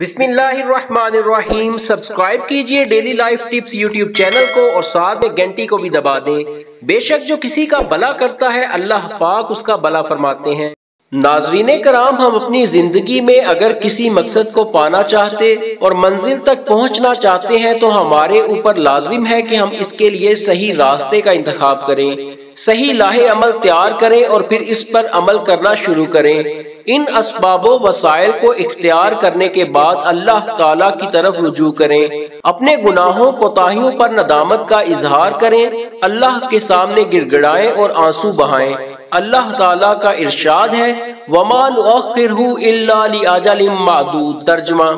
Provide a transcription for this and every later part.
बिस्मिल्लाहिर्रहमानिर्रहीम। सब्सक्राइब कीजिए daily life tips YouTube channel को और साथ में घंटी को भी दबा दें। बेशक जो किसी का भला करता है अल्लाह पाक उसका भला फरमाते हैं। नाज़रीने कराम, हम अपनी जिंदगी में अगर किसी मकसद को पाना चाहते और मंजिल तक पहुंचना चाहते हैं तो हमारे ऊपर लाजिम है कि हम इसके लिए सही रास्ते का इंतखाब करें, सही लाहे अमल तैयार करें और फिर इस पर अमल करना शुरू करें। इन असबाबो वसाइल को इख्तियार करने के बाद अल्लाह ताला की तरफ रुजू करें, अपने गुनाहों कोताहियों पर नदामत का इजहार करें, अल्लाह के सामने गिड़गिड़ाएं और आंसू बहाएं। अल्लाह ताला का इरशाद है, वमा नुअख्खिरहु इल्ला लिअजलिम मअदूद। तर्जुमा,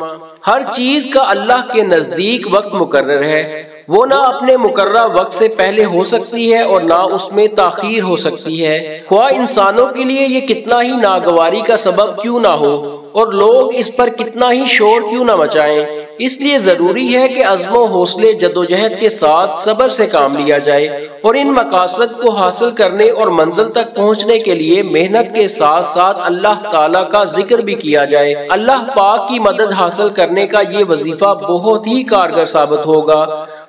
हर चीज का अल्लाह के नजदीक वक्त मुकर्रर है, वो ना अपने मुकर्रर वक्त से पहले हो सकती है और ना उसमें ताखीर हो सकती है। ख्वाह इंसानों के लिए ये कितना ही नागवारी का सबब क्यों ना हो और लोग इस पर कितना ही शोर क्यों ना मचाएं, इसलिए जरूरी है कि अज़्मो हौसले जदोजहद के साथ सब्र से काम लिया जाए और इन मकासद को हासिल करने और मंजिल तक पहुंचने के लिए मेहनत के साथ साथ अल्लाह ताला का जिक्र भी किया जाए। अल्लाह पाक की मदद हासिल करने का ये वजीफा बहुत ही कारगर साबित होगा।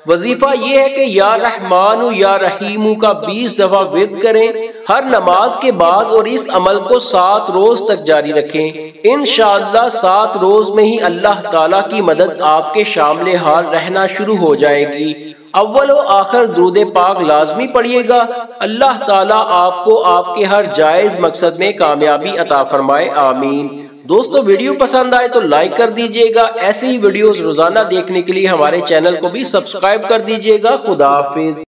वजीफा ये है कि या रहमानु या रहीमु का 20 दफा विर्द करें हर नमाज के बाद और इस अमल को 7 रोज तक जारी रखें। इंशाअल्लाह 7 रोज में ही अल्लाह ताला की मदद आपके शामिल हाल रहना शुरू हो जाएगी। अव्वल व आखिर दुरूद पाक लाजमी पढ़िएगा। अल्लाह ताला आपको आपके हर जायज मकसद में कामयाबी अता फरमाए, आमीन। दोस्तों, वीडियो पसंद आए तो लाइक कर दीजिएगा। ऐसे ही वीडियोस रोजाना देखने के लिए हमारे चैनल को भी सब्सक्राइब कर दीजिएगा। खुदा हाफिज।